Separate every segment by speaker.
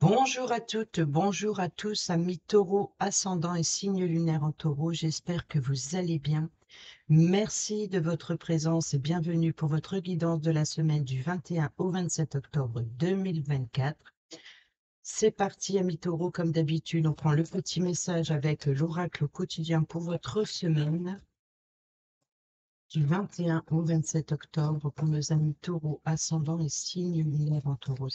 Speaker 1: Bonjour à toutes, bonjour à tous, amis taureau, ascendant et signe lunaire en taureau. J'espère que vous allez bien. Merci de votre présence et bienvenue pour votre guidance de la semaine du 21 au 27 octobre 2024. C'est parti, amis taureau, comme d'habitude, on prend le petit message avec l'oracle quotidien pour votre semaine du 21 au 27 octobre pour nos amis taureau, ascendant et signe lunaire en taureau.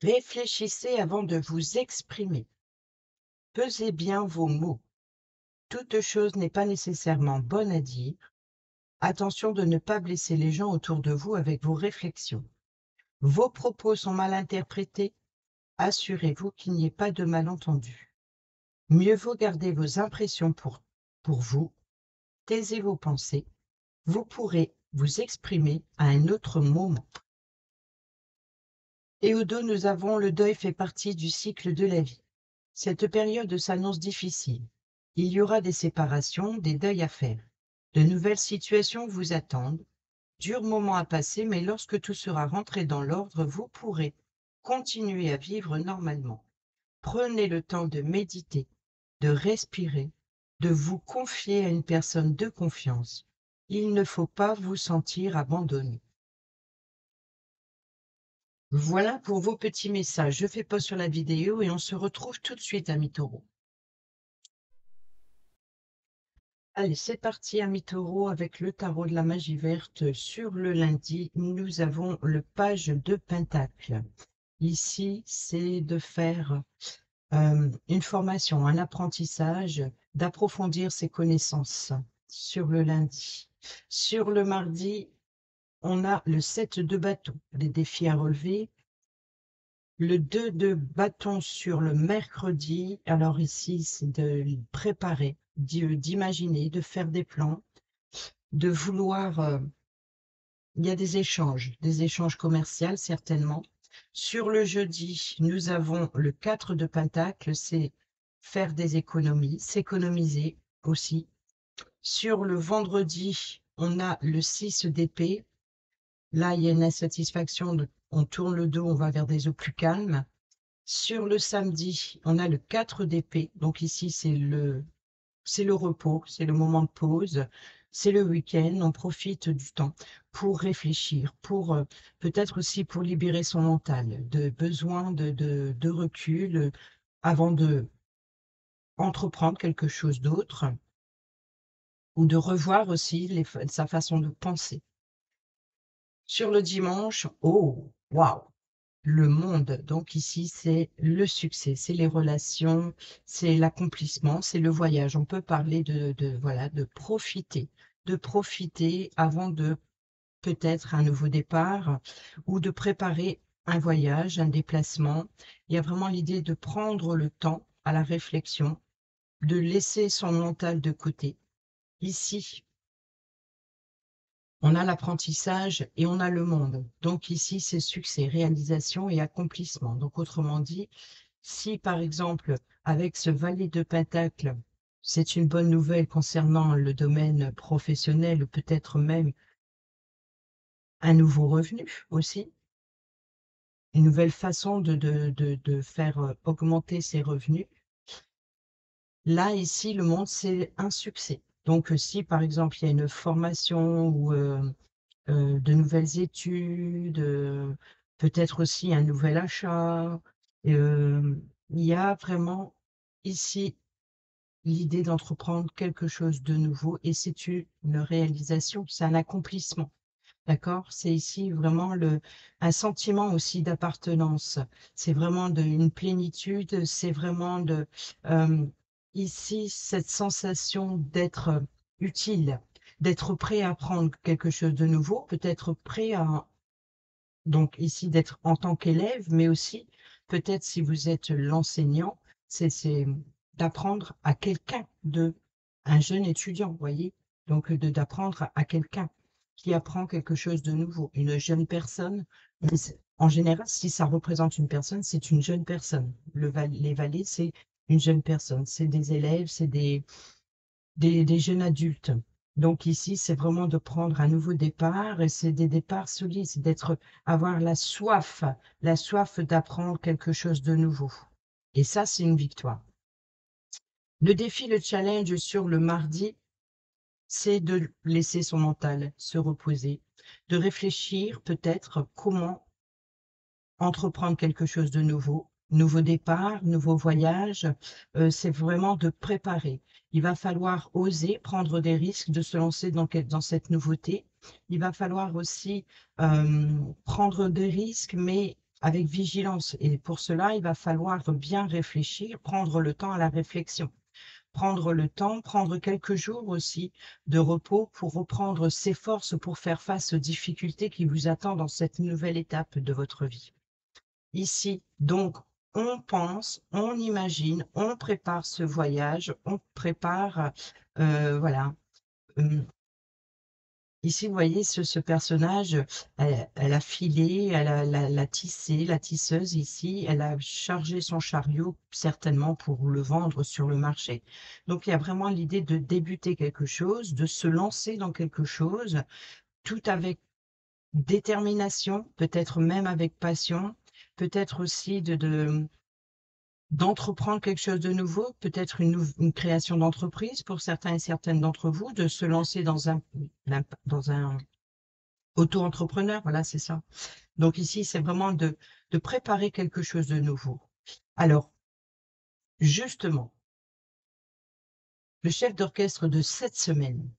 Speaker 1: Réfléchissez avant de vous exprimer. Pesez bien vos mots. Toute chose n'est pas nécessairement bonne à dire. Attention de ne pas blesser les gens autour de vous avec vos réflexions. Vos propos sont mal interprétés. Assurez-vous qu'il n'y ait pas de malentendu. Mieux vaut garder vos impressions pour vous. Taisez vos pensées. Vous pourrez vous exprimer à un autre moment. Et au dos, nous avons le deuil fait partie du cycle de la vie. Cette période s'annonce difficile. Il y aura des séparations, des deuils à faire. De nouvelles situations vous attendent. Dur moment à passer, mais lorsque tout sera rentré dans l'ordre, vous pourrez continuer à vivre normalement. Prenez le temps de méditer, de respirer, de vous confier à une personne de confiance. Il ne faut pas vous sentir abandonné. Voilà pour vos petits messages. Je fais pause sur la vidéo et on se retrouve tout de suite, amis taureaux. Allez, c'est parti, amis taureaux, avec le tarot de la magie verte. Sur le lundi, nous avons le page de Pentacle. Ici, c'est de faire une formation, un apprentissage, d'approfondir ses connaissances sur le lundi. Sur le mardi, on a le 7 de bâton, les défis à relever. Le 2 de bâton sur le mercredi, alors ici, c'est de préparer, d'imaginer, de faire des plans, de vouloir il y a des échanges commerciaux certainement. Sur le jeudi, nous avons le 4 de Pentacle, c'est faire des économies, s'économiser aussi. Sur le vendredi, on a le 6 d'épée. Là, il y a une insatisfaction, on tourne le dos, on va vers des eaux plus calmes. Sur le samedi, on a le 4 d'épée. Donc ici, c'est le repos, c'est le moment de pause, c'est le week-end, on profite du temps pour réfléchir, pour peut-être aussi pour libérer son mental, de besoin de recul avant de entreprendre quelque chose d'autre ou de revoir aussi sa façon de penser. Sur le dimanche, oh, waouh! Le monde, donc ici, c'est le succès, c'est les relations, c'est l'accomplissement, c'est le voyage. On peut parler voilà, de profiter avant de peut-être un nouveau départ ou de préparer un voyage, un déplacement. Il y a vraiment l'idée de prendre le temps à la réflexion, de laisser son mental de côté. Ici, on a l'apprentissage et on a le monde. Donc ici, c'est succès, réalisation et accomplissement. Donc autrement dit, si par exemple, avec ce valet de Pentacle, c'est une bonne nouvelle concernant le domaine professionnel ou peut-être même un nouveau revenu aussi, une nouvelle façon de faire augmenter ses revenus. Là, ici, le monde, c'est un succès. Donc, si par exemple, il y a une formation ou de nouvelles études, peut-être aussi un nouvel achat. Il y a vraiment ici l'idée d'entreprendre quelque chose de nouveau et c'est une réalisation, c'est un accomplissement. D'accord? C'est ici vraiment un sentiment aussi d'appartenance. C'est vraiment une plénitude, c'est vraiment euh, ici cette sensation d'être utile, d'être prêt à apprendre quelque chose de nouveau, peut-être prêt à, donc ici d'être en tant qu'élève, mais aussi peut-être si vous êtes l'enseignant, c'est d'apprendre à quelqu'un un jeune étudiant, vous voyez? Donc d'apprendre à quelqu'un qui apprend quelque chose de nouveau, une jeune personne. Mais en général, si ça représente une personne, c'est une jeune personne. Les valets, c'est une jeune personne. C'est des élèves, des jeunes adultes. Donc ici, c'est vraiment de prendre un nouveau départ et c'est des départs solides, c'est avoir la soif d'apprendre quelque chose de nouveau. Et ça, c'est une victoire. Le défi, le challenge sur le mardi, c'est de laisser son mental se reposer, de réfléchir peut-être comment entreprendre quelque chose de nouveau, nouveau départ, nouveau voyage, c'est vraiment de préparer. Il va falloir oser prendre des risques, de se lancer dans cette nouveauté. Il va falloir aussi prendre des risques, mais avec vigilance. Et pour cela, il va falloir bien réfléchir, prendre le temps à la réflexion. Prendre le temps, prendre quelques jours aussi de repos pour reprendre ses forces pour faire face aux difficultés qui vous attendent dans cette nouvelle étape de votre vie. Ici, donc, on pense, on imagine, on prépare ce voyage, on prépare, voilà. Ici, vous voyez, ce personnage, elle a filé, elle a tissé, la tisseuse ici, elle a chargé son chariot, certainement pour le vendre sur le marché. Donc, il y a vraiment l'idée de débuter quelque chose, de se lancer dans quelque chose, tout avec détermination, peut-être même avec passion, peut-être aussi d'entreprendre quelque chose de nouveau, peut-être une création d'entreprise pour certains et certaines d'entre vous, de se lancer dans un auto-entrepreneur, voilà, c'est ça. Donc ici, c'est vraiment de préparer quelque chose de nouveau. Alors, justement, le chef d'orchestre de cette semaine,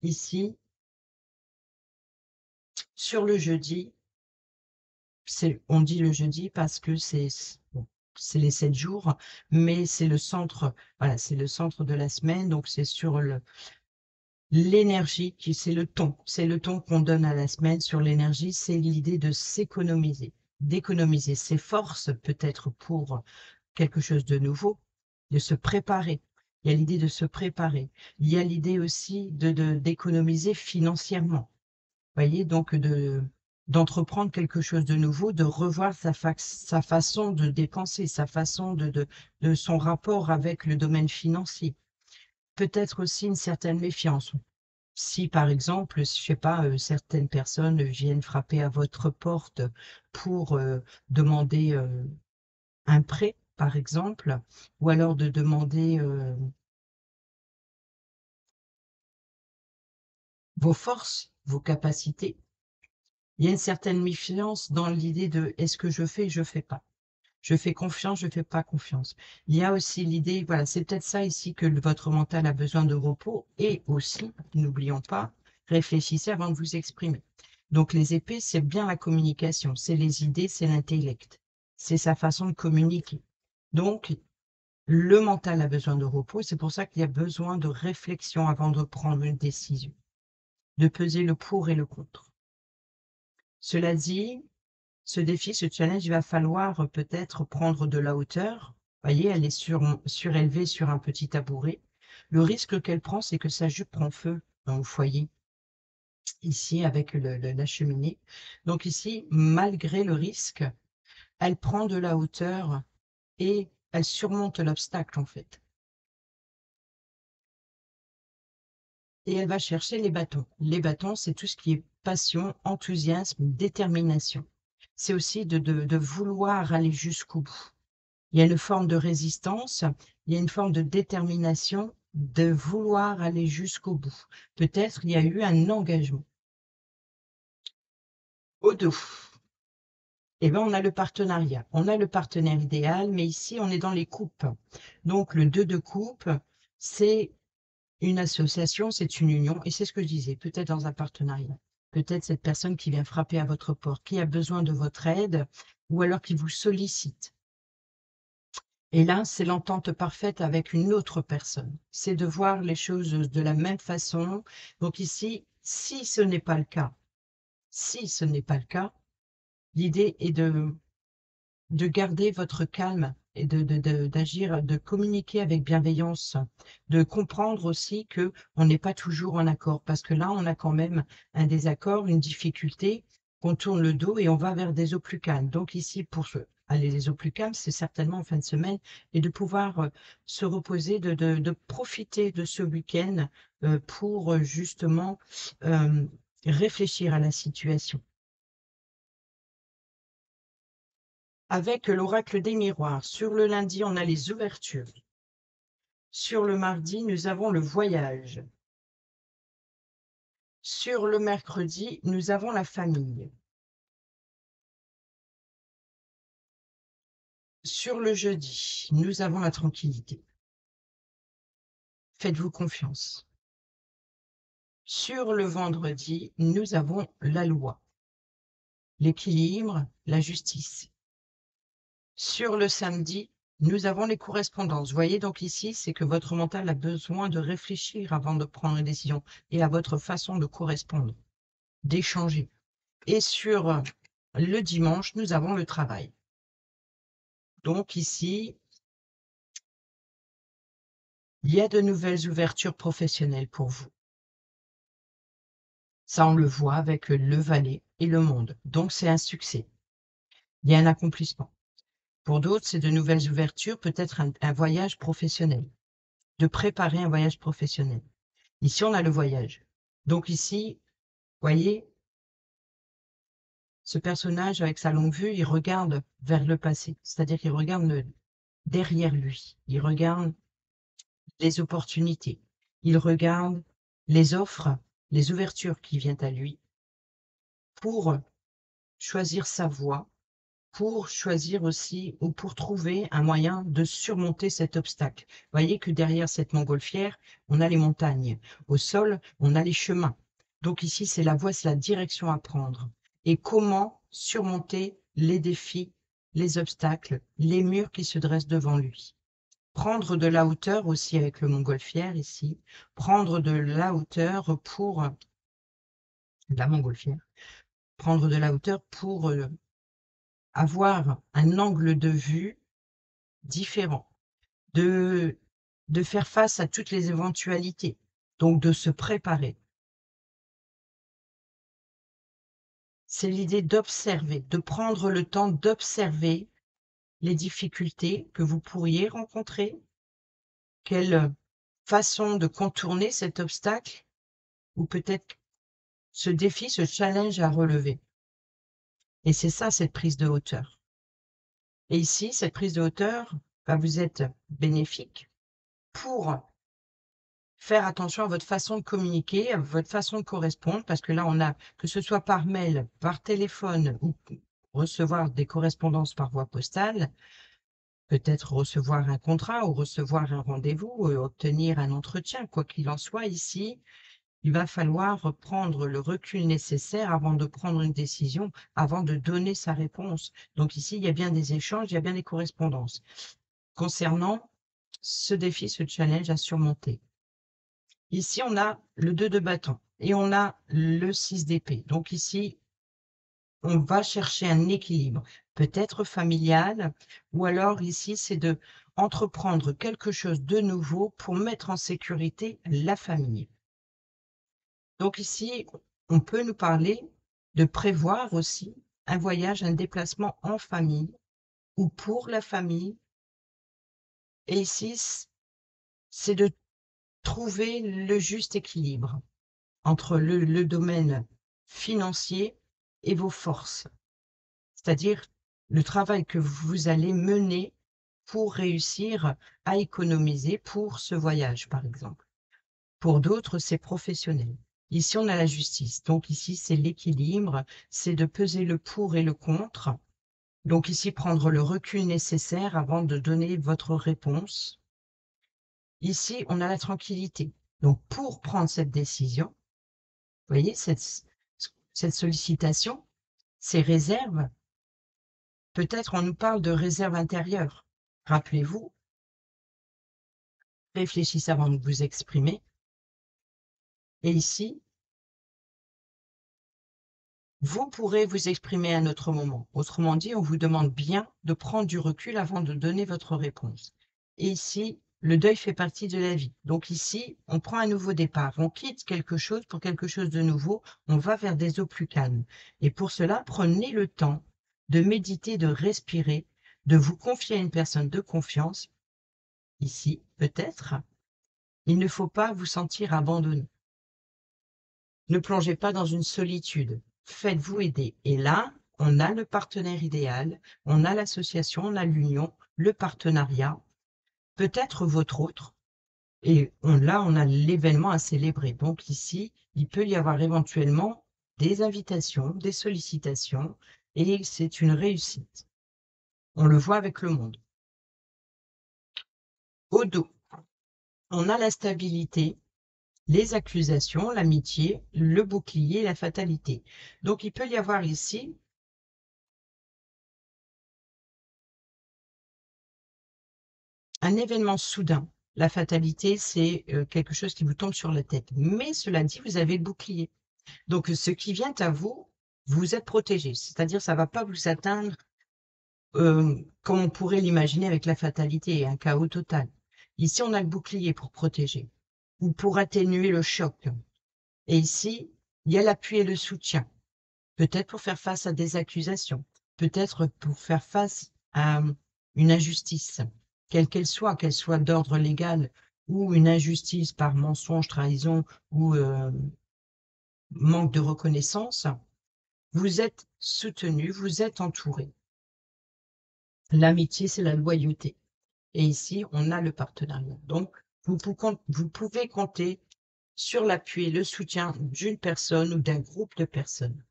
Speaker 1: ici, sur le jeudi, on dit le jeudi parce que bon, c'est les 7 jours, mais c'est le centre, voilà, c'est le centre de la semaine, donc c'est sur l'énergie, c'est le ton qu'on donne à la semaine sur l'énergie, c'est l'idée de s'économiser, d'économiser ses forces peut-être pour quelque chose de nouveau, de se préparer. Il y a l'idée de se préparer. Il y a l'idée aussi d'économiser financièrement. Voyez, donc d'entreprendre quelque chose de nouveau, de revoir sa façon de dépenser, sa façon de son rapport avec le domaine financier. Peut-être aussi une certaine méfiance. Si, par exemple, je sais pas, certaines personnes viennent frapper à votre porte pour demander un prêt, par exemple, ou alors de demander vos forces, vos capacités, il y a une certaine méfiance dans l'idée de est-ce que je fais pas. Je fais confiance, je fais pas confiance. Il y a aussi l'idée, voilà, c'est peut-être ça ici que votre mental a besoin de repos et aussi, n'oublions pas, réfléchissez avant de vous exprimer. Donc les épées, c'est bien la communication, c'est les idées, c'est l'intellect, c'est sa façon de communiquer. Donc le mental a besoin de repos, c'est pour ça qu'il y a besoin de réflexion avant de prendre une décision, de peser le pour et le contre. Cela dit, ce défi, ce challenge, il va falloir peut-être prendre de la hauteur. Vous voyez, elle est surélevée sur un petit tabouret. Le risque qu'elle prend, c'est que sa jupe prend feu dans le foyer, ici avec la cheminée. Donc ici, malgré le risque, elle prend de la hauteur et elle surmonte l'obstacle en fait. Et elle va chercher les bâtons. Les bâtons, c'est tout ce qui est passion, enthousiasme, détermination. C'est aussi de vouloir aller jusqu'au bout. Il y a une forme de résistance, il y a une forme de détermination de vouloir aller jusqu'au bout. Peut-être il y a eu un engagement. Au dos, eh ben, on a le partenariat. On a le partenaire idéal, mais ici, on est dans les coupes. Donc, le 2 de coupe, c'est une association, c'est une union, et c'est ce que je disais, peut-être dans un partenariat. Peut-être cette personne qui vient frapper à votre porte, qui a besoin de votre aide, ou alors qui vous sollicite. Et là, c'est l'entente parfaite avec une autre personne. C'est de voir les choses de la même façon. Donc ici, si ce n'est pas le cas, si ce n'est pas le cas, l'idée est de garder votre calme et d'agir, de communiquer avec bienveillance, de comprendre aussi que on n'est pas toujours en accord, parce que là, on a quand même un désaccord, une difficulté, qu'on tourne le dos et on va vers des eaux plus calmes. Donc ici, pour aller les eaux plus calmes, c'est certainement en fin de semaine et de pouvoir se reposer, de profiter de ce week-end pour justement réfléchir à la situation. Avec l'oracle des miroirs, sur le lundi, on a les ouvertures. Sur le mardi, nous avons le voyage. Sur le mercredi, nous avons la famille. Sur le jeudi, nous avons la tranquillité. Faites-vous confiance. Sur le vendredi, nous avons la loi, l'équilibre, la justice. Sur le samedi, nous avons les correspondances. Vous voyez, donc ici, c'est que votre mental a besoin de réfléchir avant de prendre une décision et à votre façon de correspondre, d'échanger. Et sur le dimanche, nous avons le travail. Donc ici, il y a de nouvelles ouvertures professionnelles pour vous. Ça, on le voit avec le valet et le monde. Donc, c'est un succès. Il y a un accomplissement. Pour d'autres, c'est de nouvelles ouvertures, peut-être un voyage professionnel, de préparer un voyage professionnel. Ici, on a le voyage. Donc ici, voyez, ce personnage avec sa longue vue, il regarde vers le passé, c'est-à-dire qu'il regarde derrière lui, il regarde les opportunités, il regarde les offres, les ouvertures qui viennent à lui pour choisir sa voie, pour choisir aussi ou pour trouver un moyen de surmonter cet obstacle. Vous voyez que derrière cette montgolfière, on a les montagnes. Au sol, on a les chemins. Donc ici, c'est la voie, c'est la direction à prendre. Et comment surmonter les défis, les obstacles, les murs qui se dressent devant lui. Prendre de la hauteur aussi avec le montgolfière ici. Prendre de la hauteur pour la montgolfière. Prendre de la hauteur pour avoir un angle de vue différent, de faire face à toutes les éventualités, donc de se préparer. C'est l'idée d'observer, de prendre le temps d'observer les difficultés que vous pourriez rencontrer, quelle façon de contourner cet obstacle ou peut-être ce défi, ce challenge à relever. Et c'est ça, cette prise de hauteur. Et ici, cette prise de hauteur va vous être bénéfique pour faire attention à votre façon de communiquer, à votre façon de correspondre, parce que là, on a, que ce soit par mail, par téléphone ou recevoir des correspondances par voie postale, peut-être recevoir un contrat ou recevoir un rendez-vous, obtenir un entretien, quoi qu'il en soit, ici, il va falloir prendre le recul nécessaire avant de prendre une décision, avant de donner sa réponse. Donc ici, il y a bien des échanges, il y a bien des correspondances concernant ce défi, ce challenge à surmonter. Ici, on a le 2 de bâton et on a le 6 d'épée. Donc ici, on va chercher un équilibre, peut-être familial, ou alors ici, c'est de entreprendre quelque chose de nouveau pour mettre en sécurité la famille. Donc ici, on peut nous parler de prévoir aussi un voyage, un déplacement en famille ou pour la famille. Et ici, c'est de trouver le juste équilibre entre le domaine financier et vos forces, c'est-à-dire le travail que vous allez mener pour réussir à économiser pour ce voyage, par exemple. Pour d'autres, c'est professionnel. Ici, on a la justice. Donc ici, c'est l'équilibre, c'est de peser le pour et le contre. Donc ici, prendre le recul nécessaire avant de donner votre réponse. Ici, on a la tranquillité. Donc pour prendre cette décision, vous voyez, cette sollicitation, ces réserves, peut-être on nous parle de réserve intérieure. Rappelez-vous, réfléchissez avant de vous exprimer. Et ici, vous pourrez vous exprimer à un autre moment. Autrement dit, on vous demande bien de prendre du recul avant de donner votre réponse. Et ici, Le deuil fait partie de la vie. Donc ici, on prend un nouveau départ. On quitte quelque chose pour quelque chose de nouveau. On va vers des eaux plus calmes. Et pour cela, prenez le temps de méditer, de respirer, de vous confier à une personne de confiance. Ici, peut-être, il ne faut pas vous sentir abandonné. Ne plongez pas dans une solitude. Faites-vous aider. Et là, on a le partenaire idéal, on a l'association, on a l'union, le partenariat, peut-être votre autre. Et là, on a l'événement à célébrer. Donc ici, il peut y avoir éventuellement des invitations, des sollicitations, et c'est une réussite. On le voit avec le monde. Au dos, on a la stabilité, les accusations, l'amitié, le bouclier, la fatalité. Donc, il peut y avoir ici un événement soudain. La fatalité, c'est quelque chose qui vous tombe sur la tête. Mais cela dit, vous avez le bouclier. Donc, ce qui vient à vous, vous êtes protégé. C'est-à-dire, ça ne va pas vous atteindre comme on pourrait l'imaginer avec la fatalité, un chaos total. Ici, on a le bouclier pour protéger ou pour atténuer le choc. Et ici, il y a l'appui et le soutien. Peut-être pour faire face à des accusations, peut-être pour faire face à une injustice, quelle qu'elle soit d'ordre légal ou une injustice par mensonge, trahison ou manque de reconnaissance, vous êtes soutenu, vous êtes entouré. L'amitié, c'est la loyauté. Et ici, on a le partenariat. Donc, vous pouvez compter sur l'appui et le soutien d'une personne ou d'un groupe de personnes.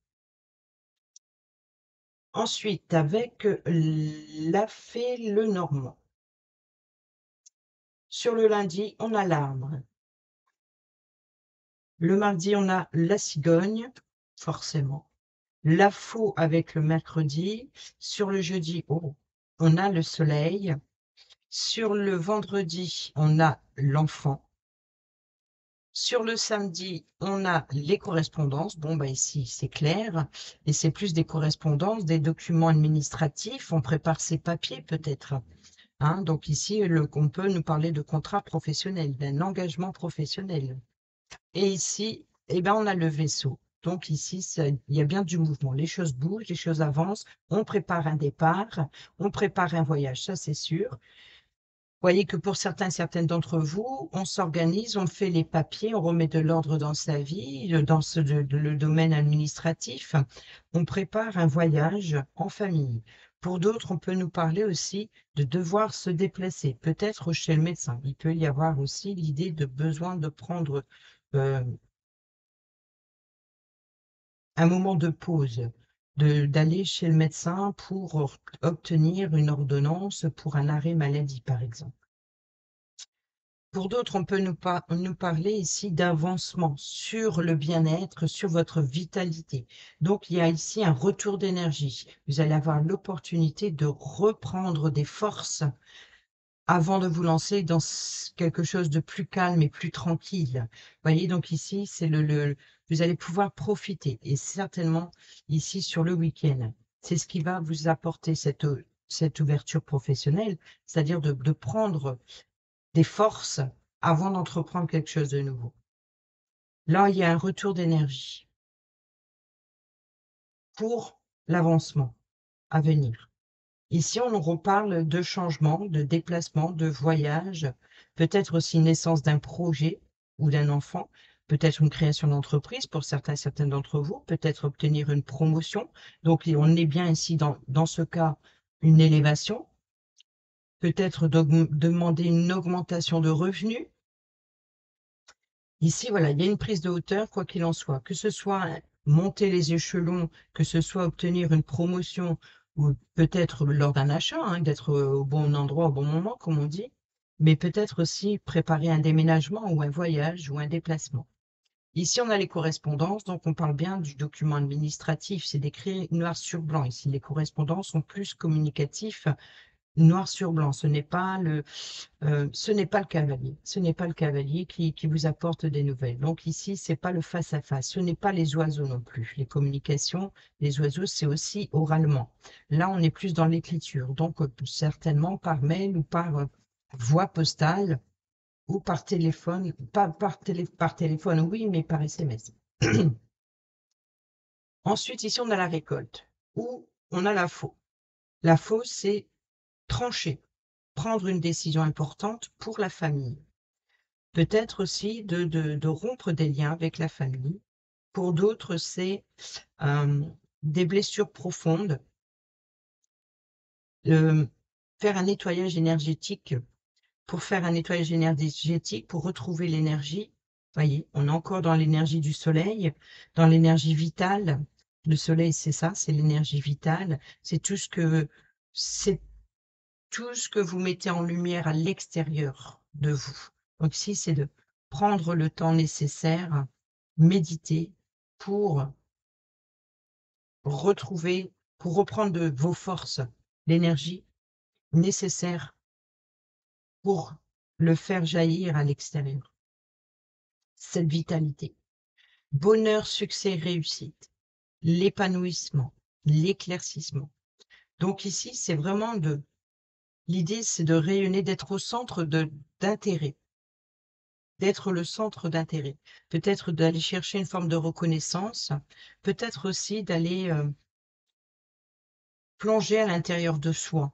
Speaker 1: Ensuite, avec la fée le normand. Sur le lundi, on a l'arbre. Le mardi, on a la cigogne, forcément. La faux avec le mercredi. Sur le jeudi, on a le soleil. Sur le vendredi, on a l'enfant. Sur le samedi, on a les correspondances. Bon, bah ici, c'est clair. Et c'est plus des correspondances, des documents administratifs. On prépare ses papiers, peut-être. Hein, donc ici, on peut nous parler de contrat professionnel, d'un engagement professionnel. Et ici, eh ben, on a le vaisseau. Donc ici, il y a bien du mouvement. Les choses bougent, les choses avancent. On prépare un départ, on prépare un voyage, ça c'est sûr. Vous voyez que pour certaines d'entre vous, on s'organise, on fait les papiers, on remet de l'ordre dans sa vie, dans le domaine administratif. On prépare un voyage en famille. Pour d'autres, on peut nous parler aussi de devoir se déplacer, peut-être chez le médecin. Il peut y avoir aussi l'idée de besoin de prendre un moment de pause, d'aller chez le médecin pour obtenir une ordonnance pour un arrêt maladie, par exemple. Pour d'autres, on peut nous parler ici d'avancement sur le bien-être, sur votre vitalité. Donc, il y a ici un retour d'énergie. Vous allez avoir l'opportunité de reprendre des forces avant de vous lancer dans quelque chose de plus calme et plus tranquille. Vous voyez, donc ici, c'est vous allez pouvoir profiter. Et certainement, ici, sur le week-end, c'est ce qui va vous apporter cette ouverture professionnelle, c'est-à-dire de prendre des forces avant d'entreprendre quelque chose de nouveau. Là, il y a un retour d'énergie pour l'avancement à venir. Ici, on reparle de changement, de déplacement, de voyage, peut-être aussi naissance d'un projet ou d'un enfant, peut-être une création d'entreprise pour certaines d'entre vous, peut-être obtenir une promotion. Donc, on est bien ici dans ce cas, une élévation, peut-être demander une augmentation de revenus. Ici, voilà, il y a une prise de hauteur, quoi qu'il en soit, que ce soit monter les échelons, que ce soit obtenir une promotion ou peut-être lors d'un achat, hein, d'être au bon endroit au bon moment, comme on dit, mais peut-être aussi préparer un déménagement ou un voyage ou un déplacement. Ici, on a les correspondances, donc on parle bien du document administratif, c'est décrit noir sur blanc. Ici, les correspondances sont plus communicatifs, noir sur blanc. Ce n'est pas le cavalier. Ce n'est pas le cavalier qui vous apporte des nouvelles. Donc ici, c'est pas le face-à-face. Ce n'est pas les oiseaux non plus. Les communications, les oiseaux, c'est aussi oralement. Là, on est plus dans l'écriture. Donc, certainement par mail ou par voie postale ou par téléphone, pas par téléphone, oui, mais par SMS. Ensuite, ici, on a la récolte, ou on a la faux. La faux, c'est trancher, prendre une décision importante pour la famille. Peut-être aussi de rompre des liens avec la famille. Pour d'autres, c'est des blessures profondes, faire un nettoyage énergétique. Pour faire un nettoyage énergétique, pour retrouver l'énergie, voyez, on est encore dans l'énergie du soleil, dans l'énergie vitale. Le soleil, c'est ça, c'est l'énergie vitale. C'est tout ce que vous mettez en lumière à l'extérieur de vous. Donc ici, c'est de prendre le temps nécessaire, méditer pour retrouver, pour reprendre de vos forces, l'énergie nécessaire pour le faire jaillir à l'extérieur. Cette vitalité. Bonheur, succès, réussite, l'épanouissement, l'éclaircissement. Donc ici, c'est vraiment l'idée, c'est de rayonner, d'être au centre d'intérêt, d'être le centre d'intérêt. Peut-être d'aller chercher une forme de reconnaissance, peut-être aussi d'aller plonger à l'intérieur de soi.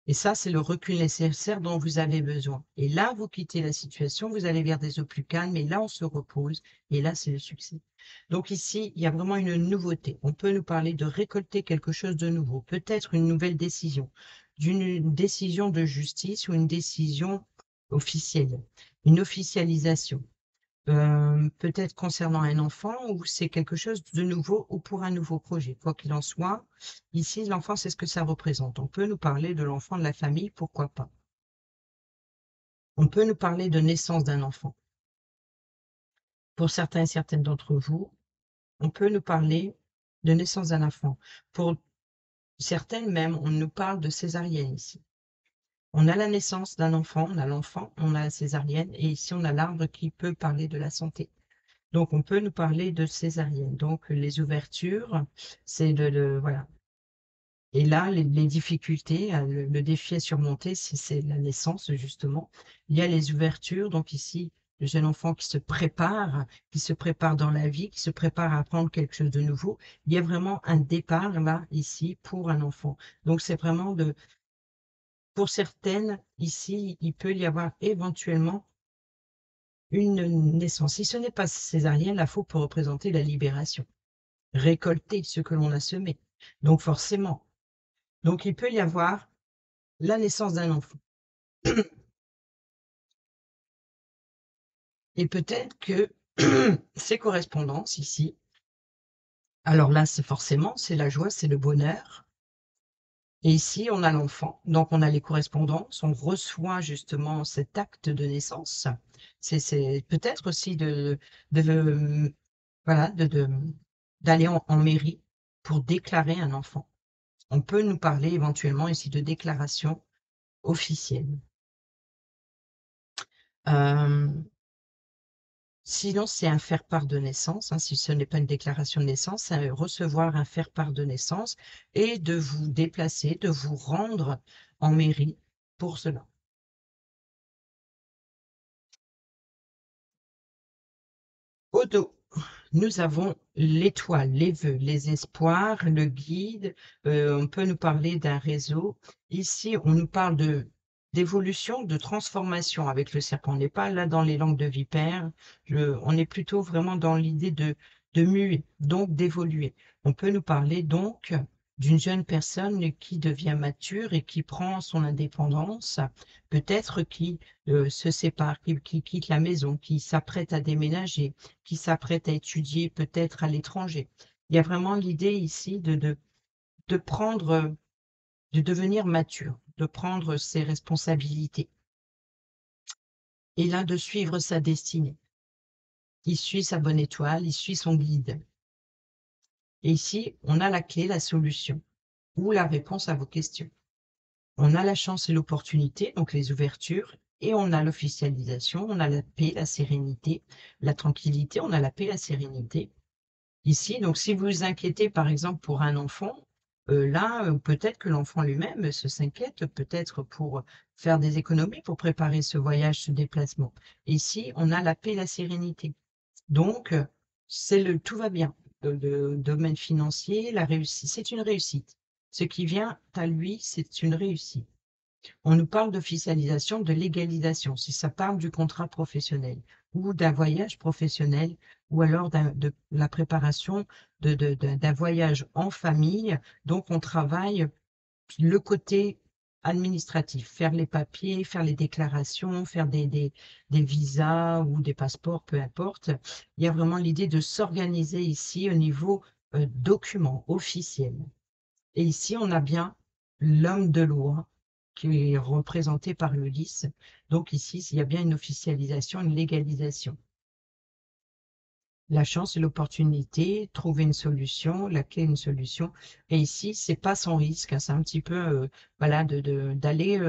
Speaker 1: Et ça, c'est le recul nécessaire dont vous avez besoin. Et là, vous quittez la situation, vous allez vers des eaux plus calmes, et là, on se repose, et là, c'est le succès. Donc ici, il y a vraiment une nouveauté. On peut nous parler de récolter quelque chose de nouveau, peut-être une nouvelle décision, d'une décision de justice ou une décision officielle, une officialisation. Peut-être concernant un enfant ou c'est quelque chose de nouveau ou pour un nouveau projet. Quoi qu'il en soit, ici, l'enfant, c'est ce que ça représente. On peut nous parler de l'enfant de la famille, pourquoi pas. On peut nous parler de naissance d'un enfant. Pour certains et certaines d'entre vous, on peut nous parler de naissance d'un enfant. Pour certaines même, on nous parle de césarienne ici. On a la naissance d'un enfant, on a l'enfant, on a la césarienne, et ici on a l'arbre qui peut parler de la santé. Donc, on peut nous parler de césarienne. Donc, les ouvertures, c'est voilà. Et là, les difficultés, le défi à surmonter, c'est la naissance, justement. Il y a les ouvertures. Donc, ici, le jeune enfant qui se prépare dans la vie, qui se prépare à apprendre quelque chose de nouveau. Il y a vraiment un départ, là, ici, pour un enfant. Donc, c'est vraiment pour certaines, ici, il peut y avoir éventuellement une naissance. Si ce n'est pas césarienne, la faux peut représenter la libération. Récolter ce que l'on a semé. Donc forcément. Donc il peut y avoir la naissance d'un enfant. Et peut-être que ces correspondances ici, alors là, c'est forcément, c'est la joie, c'est le bonheur. Et ici, on a l'enfant. Donc on a les correspondances, on reçoit justement cet acte de naissance. C'est peut-être aussi voilà, d'aller en mairie pour déclarer un enfant. On peut nous parler éventuellement ici de déclaration officielle. Sinon, c'est un faire-part de naissance, hein, si ce n'est pas une déclaration de naissance, c'est recevoir un faire-part de naissance et de vous déplacer, de vous rendre en mairie pour cela. Au dos, nous avons l'étoile, les vœux, les espoirs, le guide, on peut nous parler d'un réseau. Ici, on nous parle d'évolution, de transformation avec le serpent. On n'est pas là dans les langues de vipère, on est plutôt vraiment dans l'idée de muer, donc d'évoluer. On peut nous parler donc d'une jeune personne qui devient mature et qui prend son indépendance, peut-être qui se sépare, qui quitte la maison, qui s'apprête à déménager, qui s'apprête à étudier peut-être à l'étranger. Il y a vraiment l'idée ici de prendre, de devenir mature, de prendre ses responsabilités et là de suivre sa destinée. Il suit sa bonne étoile, il suit son guide. Et ici, on a la clé, la solution ou la réponse à vos questions. On a la chance et l'opportunité, donc les ouvertures, et on a l'officialisation, on a la paix, la sérénité, la tranquillité, on a la paix, la sérénité. Ici, donc si vous vous inquiétez par exemple pour un enfant, là, peut-être que l'enfant lui-même s'inquiète, peut-être pour faire des économies pour préparer ce voyage, ce déplacement. Ici, on a la paix, la sérénité. Donc, tout va bien. Le domaine financier, la réussite, c'est une réussite. Ce qui vient à lui, c'est une réussite. On nous parle d'officialisation, de légalisation, si ça parle du contrat professionnel ou d'un voyage professionnel ou alors de la préparation d'un voyage en famille. Donc, on travaille le côté administratif, faire les papiers, faire les déclarations, faire des visas ou des passeports, peu importe. Il y a vraiment l'idée de s'organiser ici au niveau document officiel. Et ici, on a bien l'homme de loi qui est représenté par le lys. Donc ici, il y a bien une officialisation, une légalisation. La chance et l'opportunité, trouver une solution, laquelle une solution. Et ici, c'est pas sans risque, hein, c'est un petit peu, voilà, d'aller,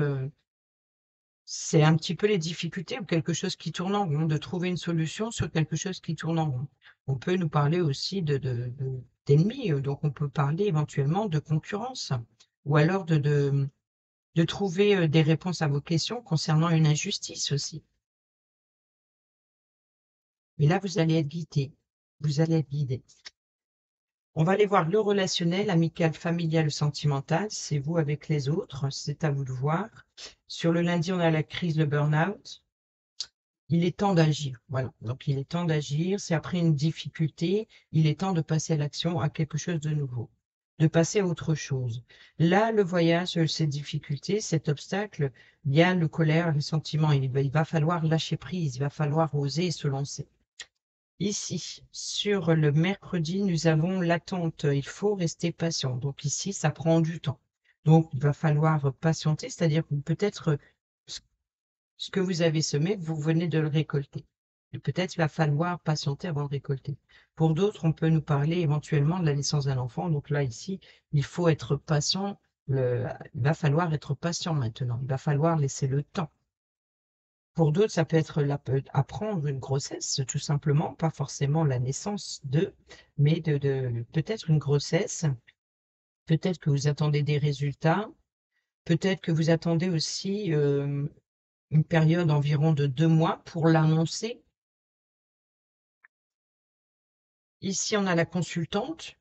Speaker 1: c'est un petit peu les difficultés ou quelque chose qui tourne en rond, de trouver une solution sur quelque chose qui tourne en rond. On peut nous parler aussi d'ennemis, donc on peut parler éventuellement de concurrence, ou alors de trouver des réponses à vos questions concernant une injustice aussi. Mais là, vous allez être guidé, vous allez être guidé. On va aller voir le relationnel, amical, familial, sentimental. C'est vous avec les autres, c'est à vous de voir. Sur le lundi, on a la crise, le burn-out. Il est temps d'agir. Voilà. Donc, il est temps d'agir. C'est après une difficulté. Il est temps de passer à l'action, à quelque chose de nouveau, de passer à autre chose. Là, le voyage, ces difficultés, cet obstacle, il y a le colère, le sentiment. Il va falloir lâcher prise. Il va falloir oser se lancer. Ici, sur le mercredi, nous avons l'attente. Il faut rester patient. Donc ici, ça prend du temps. Donc, il va falloir patienter, c'est-à-dire que peut-être ce que vous avez semé, vous venez de le récolter. Et peut-être il va falloir patienter avant de récolter. Pour d'autres, on peut nous parler éventuellement de la naissance d'un enfant. Donc là, ici, il faut être patient. Il va falloir être patient maintenant. Il va falloir laisser le temps. Pour d'autres, ça peut être apprendre une grossesse, tout simplement, pas forcément la naissance mais peut-être une grossesse. Peut-être que vous attendez des résultats. Peut-être que vous attendez aussi une période environ de 2 mois pour l'annoncer. Ici, on a la consultante,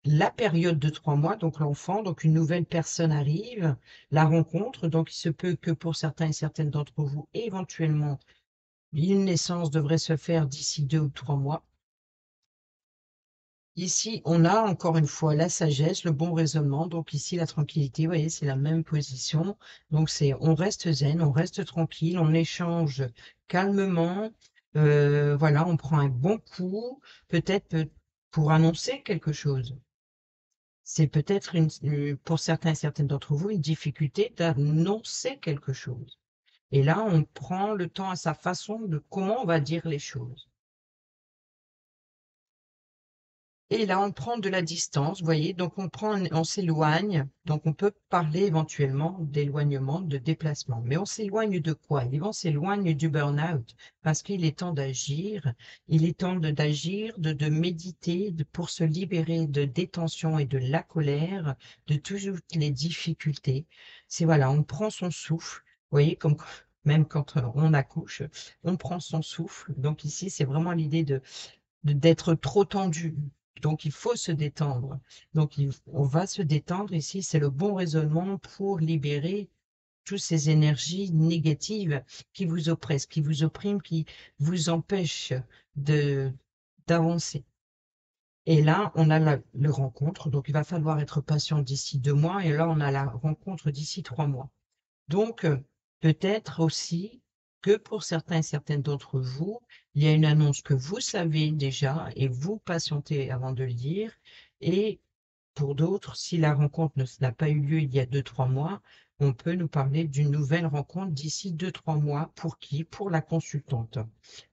Speaker 1: la période de 3 mois, donc l'enfant, donc une nouvelle personne arrive, la rencontre, donc il se peut que pour certains et certaines d'entre vous, éventuellement, une naissance devrait se faire d'ici 2 ou 3 mois. Ici, on a encore une fois la sagesse, le bon raisonnement. Donc ici, la tranquillité, vous voyez, c'est la même position. Donc on reste zen, on reste tranquille, on échange calmement. Voilà, on prend un bon coup, peut-être pour annoncer quelque chose. C'est peut-être pour certains et certaines d'entre vous une difficulté d'annoncer quelque chose. Et là, on prend le temps à sa façon de comment on va dire les choses. Et là, on prend de la distance, vous voyez, donc on s'éloigne, donc on peut parler éventuellement d'éloignement, de déplacement. Mais on s'éloigne de quoi? On s'éloigne du burn-out parce qu'il est temps d'agir, il est temps d'agir, de méditer pour se libérer de détention et de la colère, de toutes les difficultés. C'est voilà, on prend son souffle, vous voyez, comme même quand on accouche, on prend son souffle. Donc ici, c'est vraiment l'idée d'être trop tendu. Donc, il faut se détendre. Donc, on va se détendre ici. C'est le bon raisonnement pour libérer toutes ces énergies négatives qui vous oppressent, qui vous oppriment, qui vous empêchent de d'avancer. Et là, on a le rencontre. Donc, il va falloir être patient d'ici 2 mois. Et là, on a la rencontre d'ici 3 mois. Donc, peut-être aussi que pour certains et certaines d'entre vous, il y a une annonce que vous savez déjà et vous patientez avant de le dire. Et pour d'autres, si la rencontre n'a pas eu lieu il y a 2, 3 mois, on peut nous parler d'une nouvelle rencontre d'ici 2, 3 mois. Pour qui? Pour la consultante.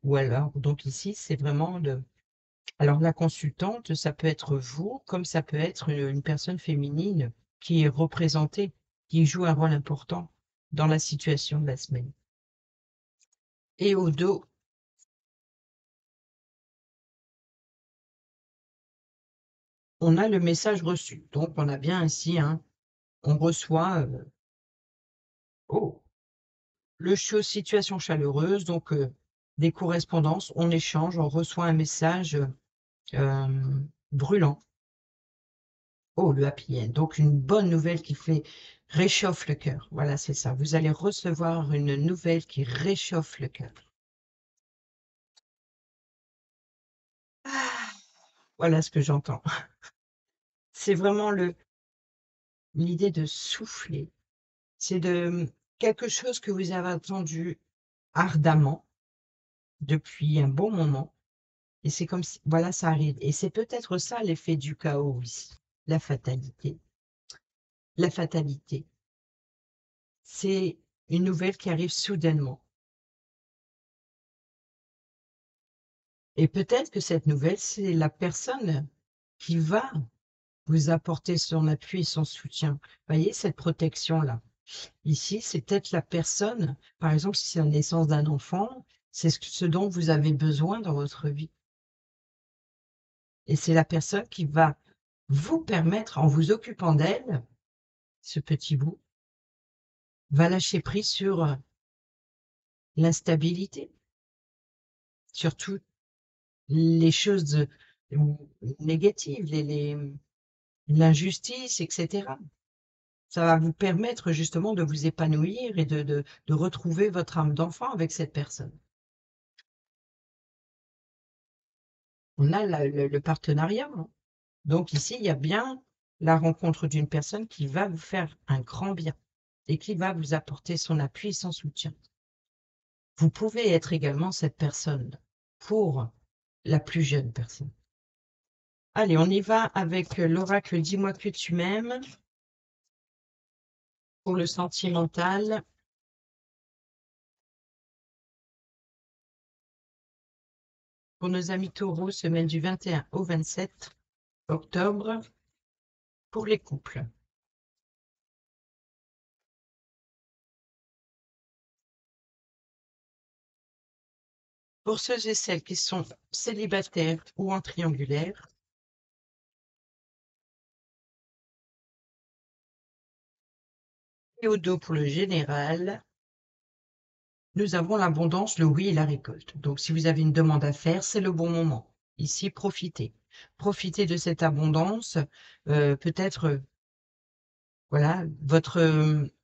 Speaker 1: Ou alors, donc ici, c'est vraiment Alors, la consultante, ça peut être vous, comme ça peut être une personne féminine qui est représentée, qui joue un rôle important dans la situation de la semaine. Et au dos, on a le message reçu. Donc, on a bien ici, on reçoit situation chaleureuse, donc des correspondances, on échange, on reçoit un message brûlant. Oh, le happy end. Donc, une bonne nouvelle qui réchauffe le cœur. Voilà, c'est ça. Vous allez recevoir une nouvelle qui réchauffe le cœur. Ah, voilà ce que j'entends. C'est vraiment l'idée de souffler. C'est de quelque chose que vous avez attendu ardemment depuis un bon moment. Et c'est comme si, voilà, ça arrive. Et c'est peut-être ça l'effet du chaos ici. La fatalité. La fatalité. C'est une nouvelle qui arrive soudainement. Et peut-être que cette nouvelle, c'est la personne qui va vous apporter son appui et son soutien. Vous voyez cette protection-là. Ici, c'est peut-être la personne, par exemple, si c'est la naissance d'un enfant, c'est ce dont vous avez besoin dans votre vie. Et c'est la personne qui va vous permettre, en vous occupant d'elle, ce petit bout, va lâcher prise sur l'instabilité, sur toutes les choses négatives, l'injustice, etc. Ça va vous permettre justement de vous épanouir et de retrouver votre âme d'enfant avec cette personne. On a le partenariat. Donc ici, il y a bien la rencontre d'une personne qui va vous faire un grand bien et qui va vous apporter son appui et son soutien. Vous pouvez être également cette personne pour la plus jeune personne. Allez, on y va avec l'oracle Dis-moi que tu m'aimes pour le sentimental. Pour nos amis taureaux, semaine du 21 au 27 octobre. Pour les couples. Pour ceux et celles qui sont célibataires ou en triangulaire. Et au dos pour le général. Nous avons l'abondance, le oui et la récolte. Donc, si vous avez une demande à faire, c'est le bon moment. Ici, profitez. Profitez de cette abondance. Peut-être, voilà,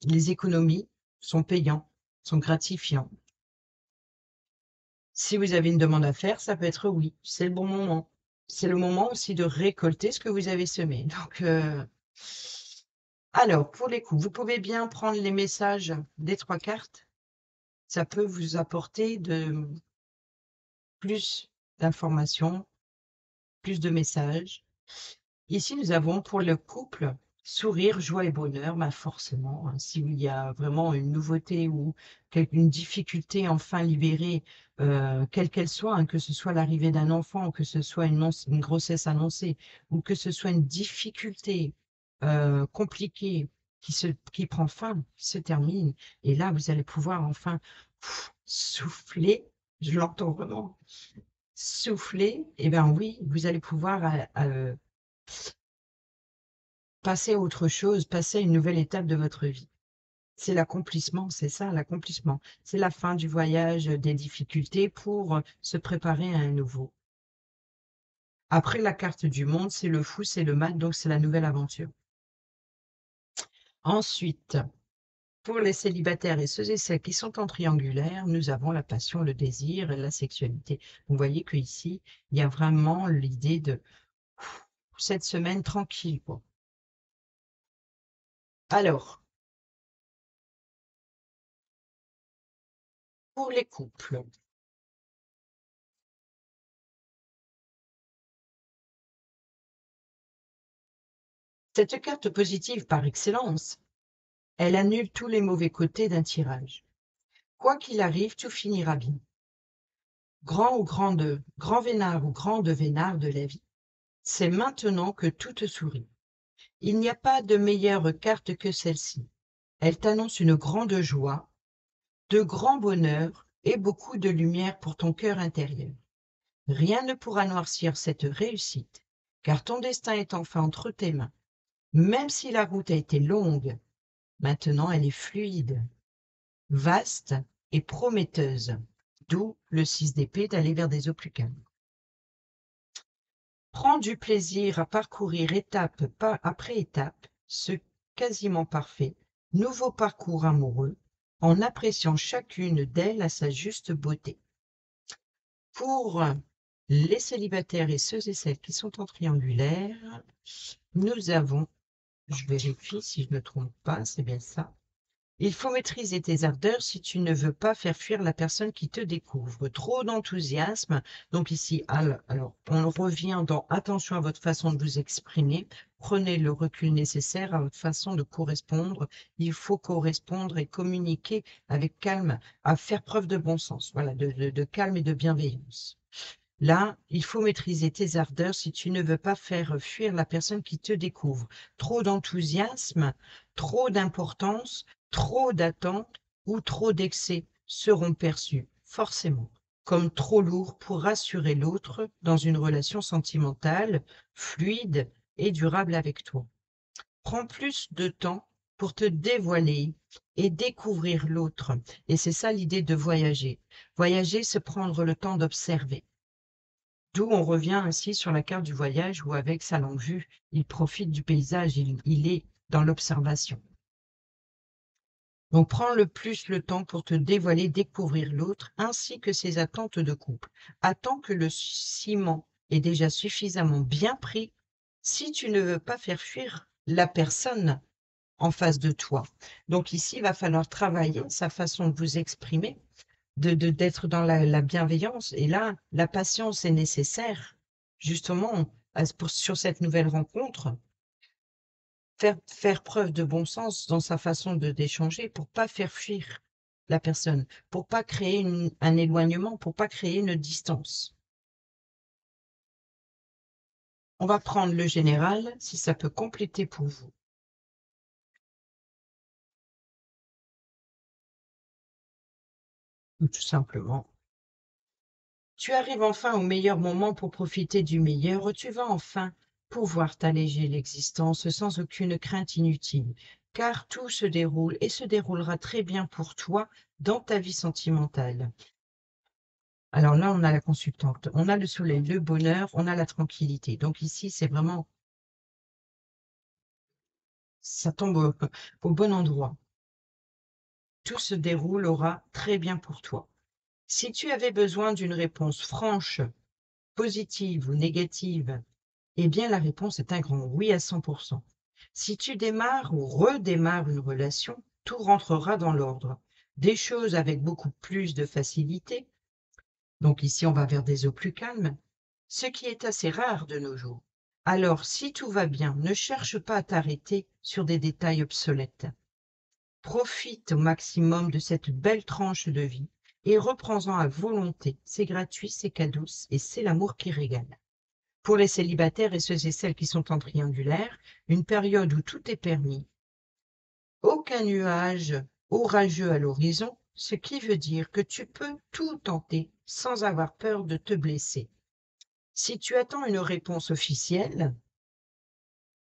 Speaker 1: les économies sont payantes, sont gratifiantes. Si vous avez une demande à faire, ça peut être oui, c'est le bon moment. C'est le moment aussi de récolter ce que vous avez semé. Donc, alors, pour les coups, vous pouvez bien prendre les messages des 3 cartes. Ça peut vous apporter plus d'informations, plus de messages. Ici, nous avons pour le couple sourire, joie et bonheur. Bah forcément, s'il y a vraiment une nouveauté ou une difficulté enfin libérée, quelle qu'elle soit, que ce soit l'arrivée d'un enfant, ou que ce soit une grossesse annoncée, ou que ce soit une difficulté compliquée qui prend fin, qui se termine, et là, vous allez pouvoir enfin souffler, je l'entends vraiment, souffler, et bien oui, vous allez pouvoir passer à autre chose, passer à une nouvelle étape de votre vie. C'est l'accomplissement, c'est ça, l'accomplissement. C'est la fin du voyage des difficultés pour se préparer à un nouveau. Après, la carte du monde, c'est le fou, c'est le mal, donc c'est la nouvelle aventure. Ensuite, pour les célibataires et ceux et celles qui sont en triangulaire, nous avons la passion, le désir et la sexualité. Vous voyez qu'ici, il y a vraiment l'idée de cette semaine tranquille, quoi. Alors, pour les couples, cette carte positive par excellence, elle annule tous les mauvais côtés d'un tirage. Quoi qu'il arrive, tout finira bien. Grand ou grande, grand vénard ou grande vénard de la vie, c'est maintenant que tout te sourit. Il n'y a pas de meilleure carte que celle-ci. Elle t'annonce une grande joie, de grands bonheurs et beaucoup de lumière pour ton cœur intérieur. Rien ne pourra noircir cette réussite car ton destin est enfin entre tes mains. Même si la route a été longue, maintenant elle est fluide, vaste et prometteuse. D'où le 6 d'épée d'aller vers des eaux plus calmes. Prends du plaisir à parcourir étape après étape ce quasiment parfait, nouveau parcours amoureux, en appréciant chacune d'elles à sa juste beauté. Pour les célibataires et ceux et celles qui sont en triangulaire, nous avons, je vérifie si je ne me trompe pas, c'est bien ça. Il faut maîtriser tes ardeurs si tu ne veux pas faire fuir la personne qui te découvre. Trop d'enthousiasme. Donc ici, alors, on revient dans attention à votre façon de vous exprimer. Prenez le recul nécessaire à votre façon de correspondre. Il faut correspondre et communiquer avec calme, à faire preuve de bon sens, voilà, de calme et de bienveillance. Là, il faut maîtriser tes ardeurs si tu ne veux pas faire fuir la personne qui te découvre. Trop d'enthousiasme, trop d'importance, trop d'attente ou trop d'excès seront perçus, forcément, comme trop lourds pour rassurer l'autre dans une relation sentimentale, fluide et durable avec toi. Prends plus de temps pour te dévoiler et découvrir l'autre. Et c'est ça l'idée de voyager. Voyager, c'est prendre le temps d'observer. D'où on revient ainsi sur la carte du voyage où avec sa longue vue, il profite du paysage, il est dans l'observation. Donc prends le plus le temps pour te dévoiler, découvrir l'autre ainsi que ses attentes de couple. Attends que le ciment est déjà suffisamment bien pris si tu ne veux pas faire fuir la personne en face de toi. Donc ici, il va falloir travailler sa façon de vous exprimer, d'être dans la bienveillance. Et là, la patience est nécessaire, justement, sur cette nouvelle rencontre. Faire preuve de bon sens dans sa façon d'échanger pour pas faire fuir la personne, pour pas créer un éloignement, pour pas créer une distance. On va prendre le général, si ça peut compléter pour vous. Ou tout simplement. Tu arrives enfin au meilleur moment pour profiter du meilleur, tu vas enfin pouvoir t'alléger l'existence sans aucune crainte inutile, car tout se déroule et se déroulera très bien pour toi dans ta vie sentimentale. Alors là, on a la consultante, on a le soleil, le bonheur, on a la tranquillité. Donc ici, c'est vraiment, ça tombe au bon endroit. Tout se déroulera très bien pour toi. Si tu avais besoin d'une réponse franche, positive ou négative, eh bien, la réponse est un grand oui à 100%. Si tu démarres ou redémarres une relation, tout rentrera dans l'ordre. Des choses avec beaucoup plus de facilité. Donc ici, on va vers des eaux plus calmes, ce qui est assez rare de nos jours. Alors, si tout va bien, ne cherche pas à t'arrêter sur des détails obsolètes. Profite au maximum de cette belle tranche de vie et reprends-en à volonté. C'est gratuit, c'est cadeau et c'est l'amour qui régale. Pour les célibataires et ceux et celles qui sont en triangulaire, une période où tout est permis. Aucun nuage orageux à l'horizon, ce qui veut dire que tu peux tout tenter sans avoir peur de te blesser. Si tu attends une réponse officielle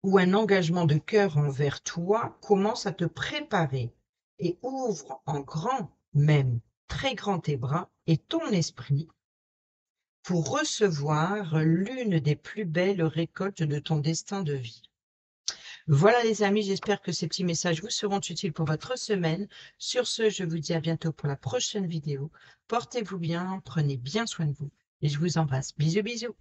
Speaker 1: ou un engagement de cœur envers toi, commence à te préparer et ouvre en grand, même très grand tes bras et ton esprit pour recevoir l'une des plus belles récoltes de ton destin de vie. Voilà les amis, j'espère que ces petits messages vous seront utiles pour votre semaine. Sur ce, je vous dis à bientôt pour la prochaine vidéo. Portez-vous bien, prenez bien soin de vous et je vous embrasse. Bisous, bisous.